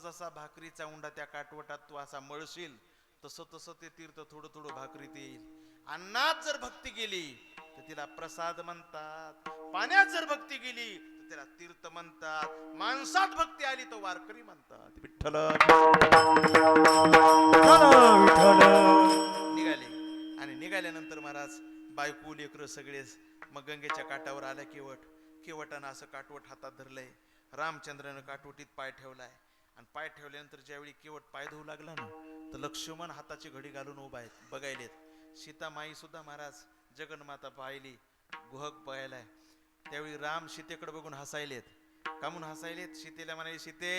जसा भाकरीचा उंडा त्या काटवटात तू असा मळशील तसं तसं ते तीर्थ थोडं थोडं भाकरीत येईल. अन्नात जर भक्ती गेली तर तिला प्रसाद म्हणतात, पाण्यात जर भक्ती गेली तर त्याला तीर्थ म्हणतात, माणसात भक्ती आली तर वारकरी म्हणतात. विठ्ठल निघाले. आणि निघाल्यानंतर महाराज बायको लेकरं सगळेच मग गंगेच्या काठावर आल्या. केवटानं असं काटवट हातात धरलंय. रामचंद्रानं काटवटीत पाय ठेवलाय आणि पाय ठेवल्यानंतर ज्यावेळी केवट पाय धुवू लागला ना तर लक्ष्मण हाताची घडी घालून उभा आहेत बघायलेत. सीतामाई सुद्धा महाराज जगन्माता पाहिली, गुहक बघायलाय. त्यावेळी राम सीतेकडे बघून हसायलेत. का म्हणून हसायलेत? सीतेला म्हणाले, सीते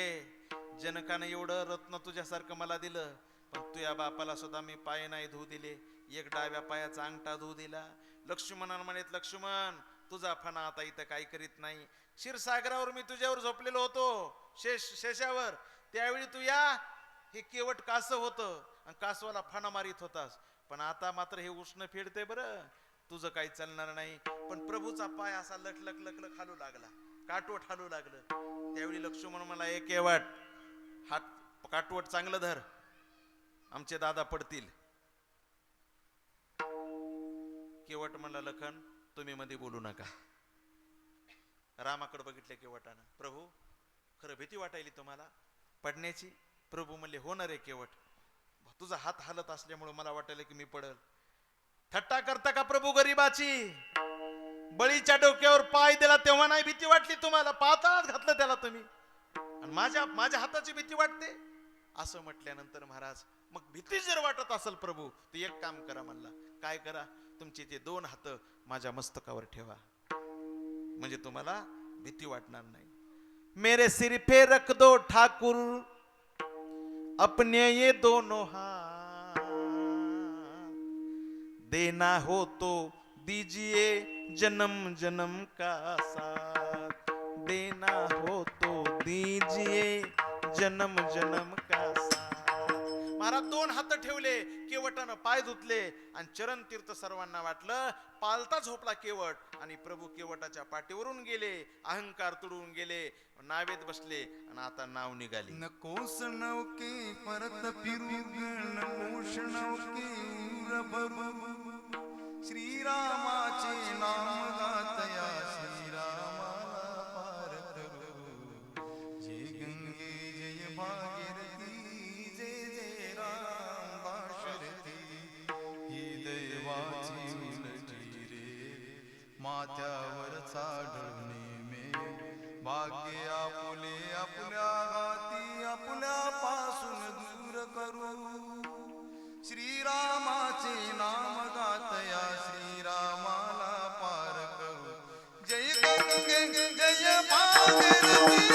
जनकानं एवढं रत्न तुझ्यासारखं मला दिलं पण तुझ्या बापाला सुद्धा मी पाय नाही धुवू दिले, एक डाव्या पायाचा अंगठा धुवू दिला. लक्ष्मणानं म्हणत, लक्ष्मण तुझा फणा आता इथं काही करीत नाही. क्षीरसागरावर मी तुझ्यावर झोपलेलो होतो शेषावर, त्यावेळी तू या हे केवट कासव होतं आणि कासवाला फणा मारित होतास, पण आता मात्र हे उष्ण फेडते बरं, तुझं काही चालणार नाही. पण प्रभूचा पाय असा लटलक लकलक हालू लागला, काटवट हालू लागलं. त्यावेळी लक्ष्मण मला एक केवट हात काटवट चांगलं धर, आमचे दादा पडतील. केवट म्हणला, लखन तुम्ही मध्ये बोलू नका. रामाकडे बघितले केवटानं, प्रभू खरं भीती वाटायली तुम्हाला पडण्याची? प्रभू म्हणले, होणार रे केवट, तुझा हात हालत असल्यामुळे मला वाटायला की मी पडल. थट्टा करता का प्रभू गरीबाची? बळीच्या डोक्यावर पाय दिला तेव्हा नाही भीती वाटली तुम्हाला? पाताळात घातलं त्याला तुम्ही आणि माझ्या हाताची भीती वाटते? असं म्हटल्यानंतर महाराज मग भीती जर वाटत असेल प्रभू तर एक काम करा म्हणला. काय करा? तुमचे ते दोन हात माझ्या मस्तकावर ठेवा, म्हणजे तुम्हाला भीती वाटणार नाही. मेरे सिर पे रख दो ठाकुर अपने ये दोनों हाथ, देना हो तो दीजिए जन्म जन्म का साथ, देना हो तो दीजिए जन्म जन्म का साथ. महाराज दोन हात ठेवले, केवटानं पाय धुतले आणि चरण तीर्थ सर्वांना वाटलं. पालता झोपला केवट आणि प्रभू केवटाच्या पाठीवरून गेले, अहंकार तुडून गेले, नावेत बसले आणि आता नाव निघाली. नकोस नौके परत फिरू, नकोस नौके श्रीरामाचे नाम गातया, श्रीरामाला पार करू. जय गंगे जय भागीरथी, जय जय राम दाशरथी. ही दैवाची उलटी रे माथ्यावर चाढणे मे, भाग्य आपुले आपुल्या हाती आपुल्यापासून दूर करू. श्रीरामाचे नाम गातया, श्रीरामाला पार करू. जय गंगे जय भागीरथी,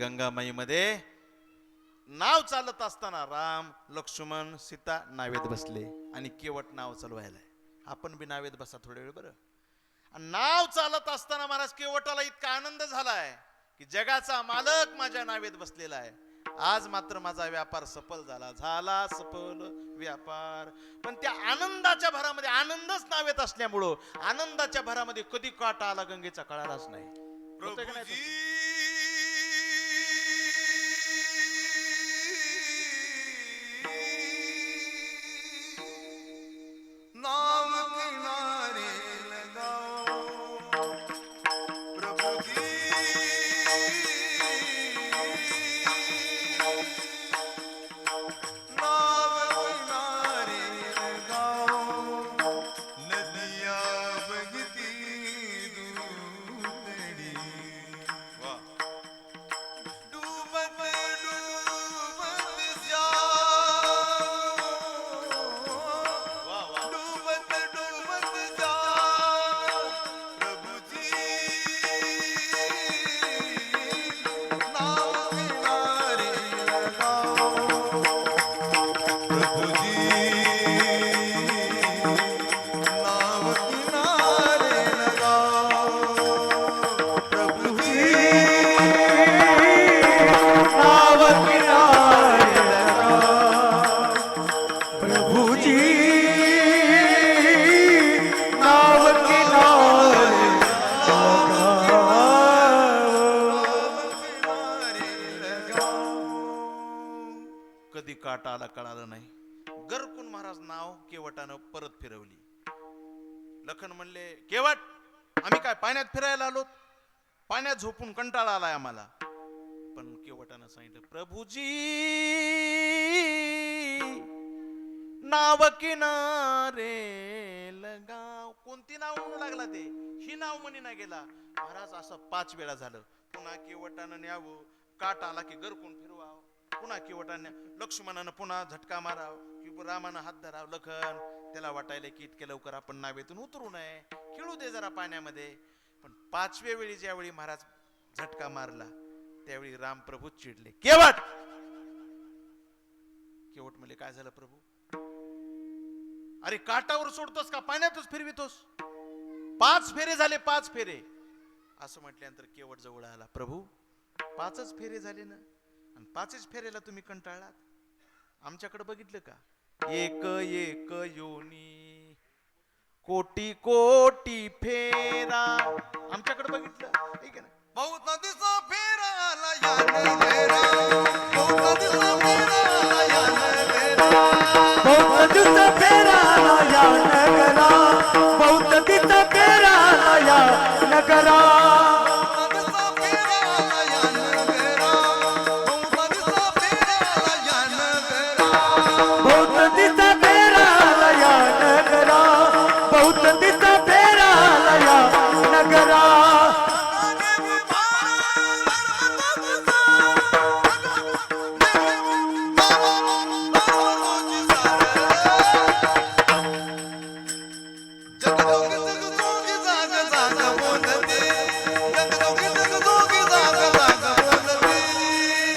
गंगामाईमध्ये नाव चालत असताना राम लक्ष्मण सीता नावेत बसले आणि केवट नाव चालवायलाय. आपण बी नावेत बसा थोडे वेळ बरं. नाव चालत असताना महाराज केवटाला इतका आनंद झालाय की जगाचा मालक माझ्या नावेत बसलेला आहे. आज मात्र माझा व्यापार सफल झाला सफल व्यापार. पण त्या आनंदाच्या भरामध्ये आनंदच नावेत असल्यामुळं आनंदाच्या भरामध्ये कधी काटा आला गंगेचा कळालाच नाही. नाव किनारे लगाओ नदिया बगती दूतडी वा डूबत डूबत जाओ वा वा डूबत डूबत जाओ प्रभु जी नाव किनारे लगाओ प्रभु जी नाव किनारे लगाओ प्रभु जी नाव किनारे लगा प्रभु जी नाव किनारे कधी काटा आला कळालं नाही. गरकून महाराज नाव केवटानं परत फिरवली. लखन म्हणले, केवट आम्ही काय पाण्यात फिरायला आलो? पाण्यात झोपून कंटाळा आलाय आम्हाला. पण केवटानं सांगितलं, प्रभुजी नाव किनारे लगाव. कोणती नाव म्हणू लागला ते? ही नाव म्हणी ना गेला. महाराज असं 5 वेळा झालं. पुन्हा केवटानं न्यावं, काट आला की गरकून फिरवावं. पुन्हा केवटानं लक्ष्मणानं पुन्हा झटका माराव की रामानं हात धराव. लखन त्याला वाटायला की इतके लवकर आपण नावेतून उतरू नये, खेळू दे जरा पाण्यामध्ये. पण 5व्या वेळी ज्यावेळी महाराज झटका मारला त्यावेळी राम प्रभू चिडले. केवट केवट म्हणले, काय झालं प्रभू? अरे काटावर सोडतोस का पाण्यातच फिरवितोस? 5 फेरे झाले, 5 फेरे. असं म्हटल्यानंतर केवट जवळ आला. प्रभू 5च फेरे झाले ना, आणि 5च फेरेला तुम्ही कंटाळलात. आमच्याकडे बघितलं का? एक एक योनी कोटी कोटी फेरा. आमच्याकडे बघितलं ठीक आहे ना? बहुत दिवसा फेराला यान फेरा बहुत दिवसा फेराला यान फेरा बहुत दिवस फेराला या नगरा बहुत दिवस फेराला या नगरा बहुत दिवसा फेराला यान फेरा बहुत दिवसा फेराला यान फेरा बहुत दिवस फेराला या नगरा बहुत दिवस फेराला या नगरा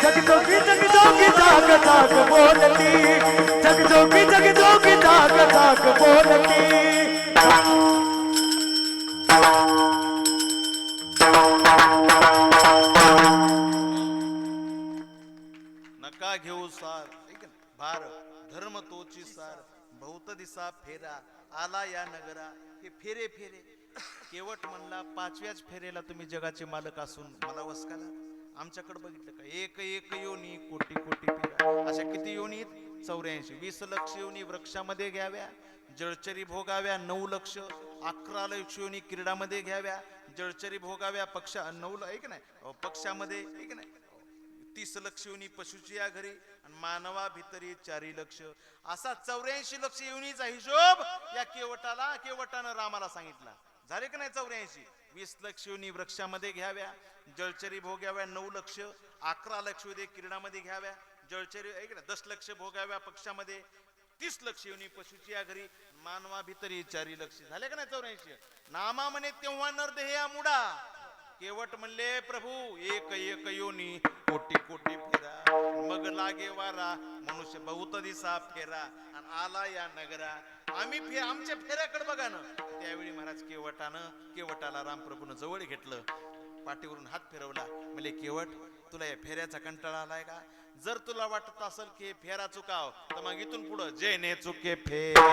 जगजोगी जगजोगी जाग जाग बोलती जगजोगी जगजोगी जाग जाग बोलती नका घेऊ सार ठीक आहे ना? भार धर्म तोची सार बहुत दिसा फेरा आला या नगरा. हे फेरे फेरे. केवट म्हणला 5व्याच फेरेला तुम्ही जगाचे मालक असून मला वसकाला. आमच्याकडे बघितलं का? एक एक योनी कोटी कोटी फेरा. अशा किती योनी? 84. 20 लक्ष योनी वृक्षामध्ये घ्याव्या, जळचरी भोगाव्या. 9 लक्ष. 11 लक्ष योनी क्रीडामध्ये घ्याव्या, जळचरी भोगाव्या. 9 ऐक नाही पक्षामध्ये ऐक नाही 30 लक्ष योनी पशुची या घरी, आणि मानवा भितरी 4 लक्ष. असा 84 लक्ष योनीचा हिशोब या केवटानं रामाला सांगितला. झाले का नाही 84? 20 लक्ष योनी वृक्षामध्ये घ्याव्या, जळचरी भोगाव्या. 9 लक्ष. 11 लक्ष क्रीडामध्ये घ्याव्या, जळचरी 10 लक्ष भोगाव्या पक्षामध्ये. 30 लक्ष योनी पशुची या घरी, मानवा भितरी 4 लक्ष. झाले का नाही 84? नामा म्हणे तेव्हा नरदेह मुडा. केवट म्हणले, प्रभू एक एक योनी कोटी कोटी फेरा. मग लागे वारा मनुष्य बहुत दिसा फेरा, आणि आला या नगरा. आम्ही आमच्या फेऱ्याकडे बघा ना. त्यावेळी महाराज केवटाला रामप्रभूनं जवळ घेतलं, पाठीवरून हात फिरवला. म्हणजे केवट तुला या फेऱ्याचा कंटाळा आलाय का? जर तुला वाटत असेल की फेरा चुकाव तर मग इथून पुढे जेने चुके फेरा.